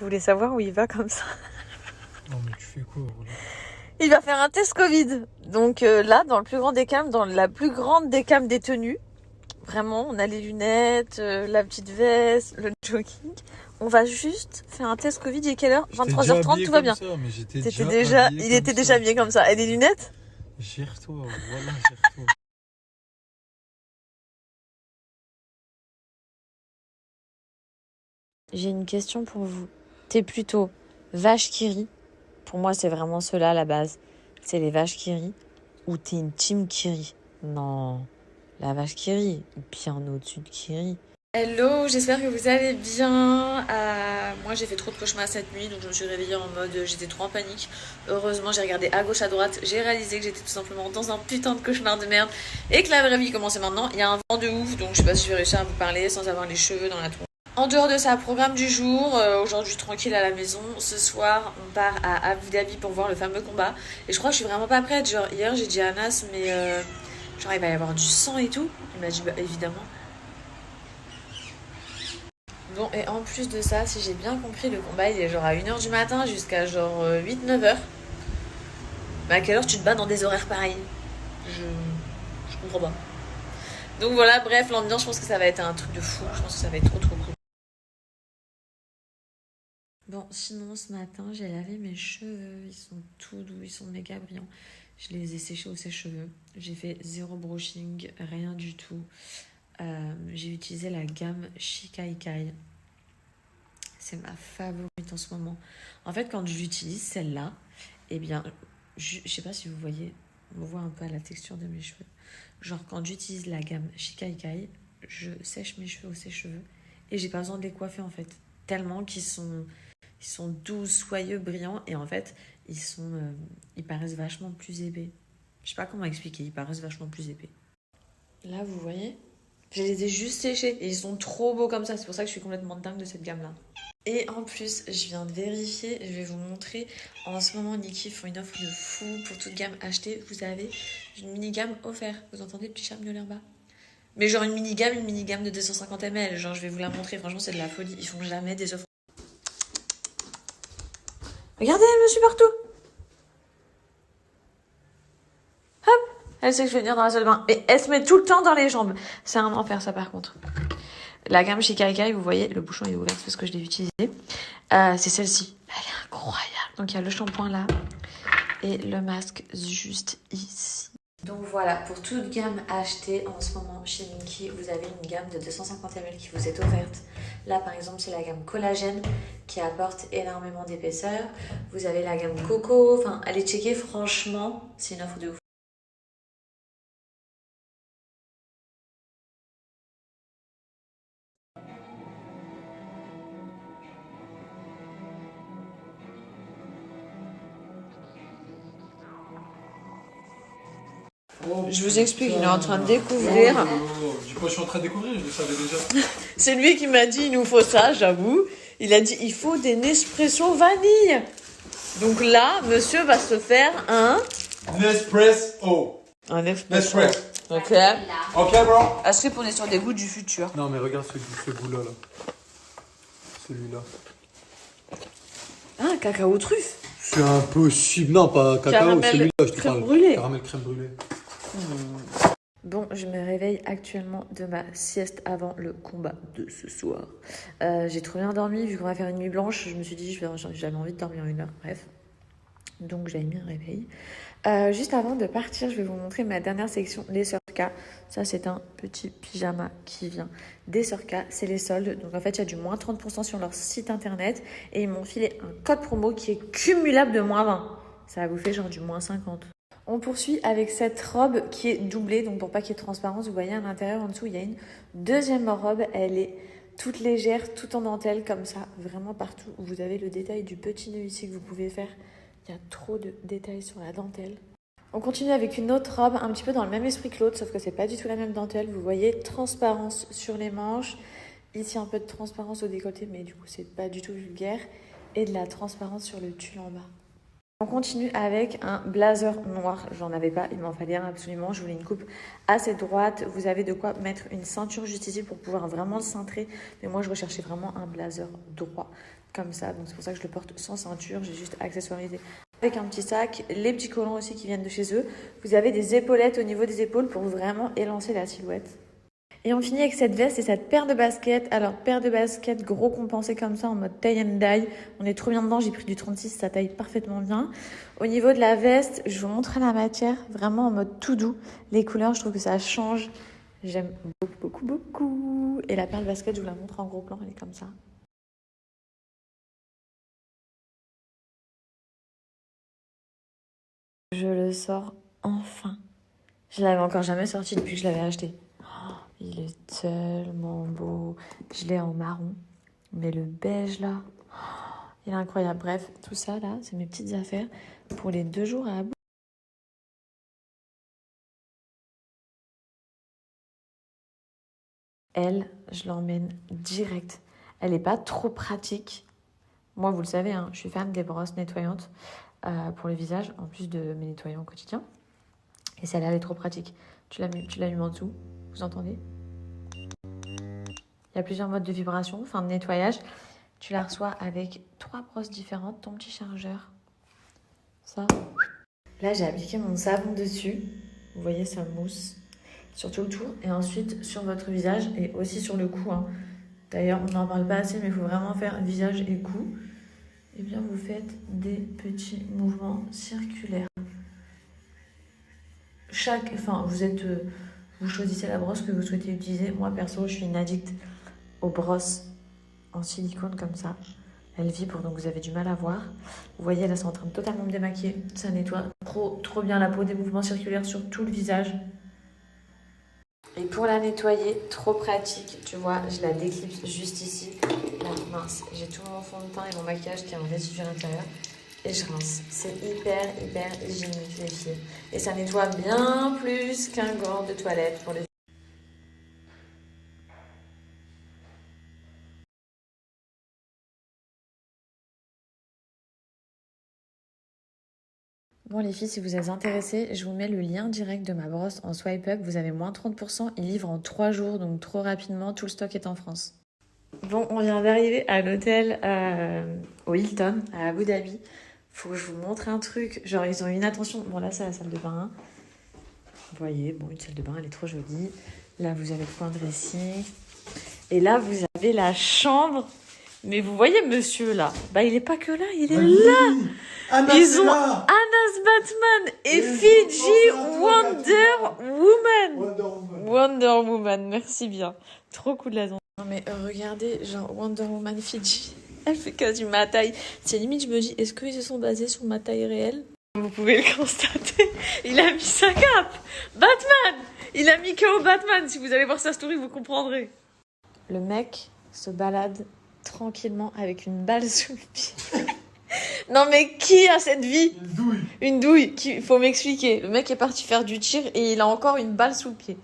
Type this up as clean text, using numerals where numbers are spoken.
Vous voulez savoir où il va comme ça? Non mais tu fais quoi voilà. Il va faire un test Covid. Donc là, dans le plus grand des calmes, dans la plus grande des calmes des tenues, vraiment, on a les lunettes, la petite veste, le jogging. On va juste faire un test Covid. Il est quelle heure? 23h30, tout va bien. Ça, mais j'étais il était déjà habillé comme ça. Et les lunettes? Gère-toi, voilà, gère-toi. J'ai une question pour vous. T'es plutôt vache qui rit? Pour moi, c'est vraiment cela la base. C'est les vaches qui rient. Ou t'es une team qui rit? Non, la vache qui rit, bien au-dessus de qui rit. Hello, j'espère que vous allez bien. Moi, j'ai fait trop de cauchemars cette nuit, donc je me suis réveillée en mode j'étais trop en panique. Heureusement, j'ai regardé à gauche, à droite. J'ai réalisé que j'étais tout simplement dans un putain de cauchemar de merde et que la vraie vie commençait maintenant. Il y a un vent de ouf, donc je sais pas si je vais réussir à vous parler sans avoir les cheveux dans la tour. En dehors de ça, programme du jour, aujourd'hui tranquille à la maison. Ce soir, on part à Abu Dhabi pour voir le fameux combat. Et je crois que je suis vraiment pas prête. Genre, hier, j'ai dit à Anas, mais genre, il va y avoir du sang et tout. Il m'a dit, bah évidemment. Bon, et en plus de ça, si j'ai bien compris, le combat il est genre à 1h du matin jusqu'à genre 8-9h. Mais à quelle heure tu te bats dans des horaires pareils? Je comprends pas. Donc voilà, bref, l'ambiance, je pense que ça va être un truc de fou. Je pense que ça va être trop trop cool. Bon, sinon ce matin, j'ai lavé mes cheveux. Ils sont tout doux, ils sont méga brillants. Je les ai séchés au sèche-cheveux. J'ai fait zéro brushing, rien du tout. J'ai utilisé la gamme Shikaikai. C'est ma favorite en ce moment. En fait, quand j'utilise celle-là, eh bien, je sais pas si vous voyez, on voit un peu à la texture de mes cheveux. Genre, quand j'utilise la gamme Shikaikai, je sèche mes cheveux au sèche-cheveux et j'ai pas besoin de les coiffer en fait. Tellement qu'ils sont doux, soyeux, brillants et en fait, ils paraissent vachement plus épais. Je sais pas comment expliquer, ils paraissent vachement plus épais. Là, vous voyez, je les ai juste séchés et ils sont trop beaux comme ça. C'est pour ça que je suis complètement dingue de cette gamme-là. Et en plus, je viens de vérifier, je vais vous montrer. En ce moment, Niki font une offre de fou pour toute gamme achetée. Vous avez une mini-gamme offerte. Vous entendez le petit chat miauler là-bas? Mais genre une mini-gamme de 250 ml. Genre, je vais vous la montrer. Franchement, c'est de la folie. Ils font jamais des offres. Regardez, elle me suit partout. Hop, elle sait que je vais venir dans la salle de bain. Et elle se met tout le temps dans les jambes. C'est un enfer, ça, par contre. La gamme Shikaikai, vous voyez, le bouchon est ouvert parce que je l'ai utilisé. C'est celle-ci. Elle est incroyable. Donc il y a le shampoing là et le masque juste ici. Donc voilà, pour toute gamme achetée en ce moment chez Niki, vous avez une gamme de 250 ml qui vous est offerte. Là par exemple, c'est la gamme collagène qui apporte énormément d'épaisseur. Vous avez la gamme coco. Enfin, allez checker, franchement, c'est une offre de ouf. Je vous explique, il est en train de découvrir. Dis pas, je suis en train de découvrir, je le savais déjà. C'est lui qui m'a dit il nous faut ça, j'avoue. Il a dit il faut des Nespresso vanille. Donc là, monsieur va se faire un Nespresso. Un Nespresso. Ok. Ok, bro. Est-ce qu'on est sur des goûts du futur? Non, mais regarde ce goût-là. Là. Celui-là. Ah, cacao truffe. C'est impossible. Non, pas cacao, Caramel celui-là, je te crème parle. brûlée. Caramel crème brûlée. Bon, je me réveille actuellement de ma sieste avant le combat de ce soir. J'ai trop bien dormi, vu qu'on va faire une nuit blanche. Je me suis dit, j'avais envie de dormir 1 heure. Bref. Donc, j'avais mis un réveil. Juste avant de partir, je vais vous montrer ma dernière section, les Surka. Ça, c'est un petit pyjama qui vient des Surka. C'est les soldes. Donc, en fait, il y a du moins 30% sur leur site internet. Et ils m'ont filé un code promo qui est cumulable de moins 20. Ça va vous faire genre du moins 50. On poursuit avec cette robe qui est doublée. Donc, pour pas qu'il y ait de transparence, vous voyez à l'intérieur, en dessous, il y a une deuxième robe. Elle est toute légère, tout en dentelle, comme ça, vraiment partout. Vous avez le détail du petit nœud ici que vous pouvez faire. Il y a trop de détails sur la dentelle. On continue avec une autre robe, un petit peu dans le même esprit que l'autre, sauf que c'est pas du tout la même dentelle. Vous voyez, transparence sur les manches. Ici, un peu de transparence au décolleté, mais du coup, c'est pas du tout vulgaire. Et de la transparence sur le tulle en bas. On continue avec un blazer noir. J'en avais pas, il m'en fallait un absolument. Je voulais une coupe assez droite. Vous avez de quoi mettre une ceinture juste ici pour pouvoir vraiment le cintrer. Mais moi, je recherchais vraiment un blazer droit comme ça. Donc c'est pour ça que je le porte sans ceinture. J'ai juste accessoirisé avec un petit sac. Les petits collants aussi qui viennent de chez eux. Vous avez des épaulettes au niveau des épaules pour vraiment élancer la silhouette. Et on finit avec cette veste et cette paire de baskets. Alors, paire de baskets gros compensé comme ça en mode tie and dye. On est trop bien dedans. J'ai pris du 36, ça taille parfaitement bien. Au niveau de la veste, je vous montre la matière vraiment en mode tout doux. Les couleurs, je trouve que ça change. J'aime beaucoup, beaucoup, beaucoup. Et la paire de baskets, je vous la montre en gros plan. Elle est comme ça. Je le sors enfin. Je l'avais encore jamais sorti depuis que je l'avais acheté. Il est tellement beau. Je l'ai en marron. Mais le beige là, il est incroyable. Bref, tout ça là, c'est mes petites affaires pour les 2 jours à Abu. Elle, je l'emmène direct. Elle n'est pas trop pratique. Moi, vous le savez, hein, je suis fan des brosses nettoyantes pour le visage, en plus de mes nettoyants au quotidien. Et celle-là, elle est trop pratique. Tu l'allumes en dessous, vous entendez ? Il y a plusieurs modes de vibration, enfin de nettoyage. Tu la reçois avec 3 brosses différentes, ton petit chargeur. Ça. Là, j'ai appliqué mon savon dessus. Vous voyez, ça mousse sur tout le tour. Et ensuite, sur votre visage et aussi sur le cou. Hein. D'ailleurs, on n'en parle pas assez, mais il faut vraiment faire visage et cou. Et bien, vous faites des petits mouvements circulaires. Vous choisissez la brosse que vous souhaitez utiliser. Moi, perso, je suis une addict aux brosses en silicone comme ça. Elle vibre, donc vous avez du mal à voir. Vous voyez, là, c'est en train de totalement me démaquiller. Ça nettoie trop bien la peau, des mouvements circulaires sur tout le visage. Et pour la nettoyer, trop pratique. Tu vois, je la déclipse juste ici. Là, mince, j'ai tout mon fond de teint et mon maquillage qui est en résidu à l'intérieur. Et je rince. C'est hyper hygiénique, les filles. Et ça nettoie bien plus qu'un gant de toilette pour les... Bon les filles, si vous êtes intéressées, je vous mets le lien direct de ma brosse en swipe up. Vous avez moins 30%. Il livre en 3 jours, donc trop rapidement. Tout le stock est en France. Bon, on vient d'arriver à l'hôtel au Hilton, à Abu Dhabi. Faut que je vous montre un truc. Genre, ils ont une attention. Bon, là, c'est la salle de bain. Vous voyez, bon, une salle de bain, elle est trop jolie. Là, vous avez le coin dressing. Et là, vous avez la chambre. Mais vous voyez, monsieur, là. Bah, il est pas que là, il est là. Anna, Ils ont là. Anna's Batman et Fiji Wonder Woman, merci bien. Trop cool la zone. Non mais regardez, genre Wonder Woman Fiji, elle fait quasi ma taille. C'est limite, je me dis, est-ce qu'ils se sont basés sur ma taille réelle ? Vous pouvez le constater, il a mis sa cape. Batman, il a mis KO Batman. Si vous allez voir sa story, vous comprendrez. Le mec se balade tranquillement avec une balle sous le pied. Non mais qui a cette vie ? Une douille. Il faut m'expliquer. Le mec est parti faire du tir et il a encore une balle sous le pied.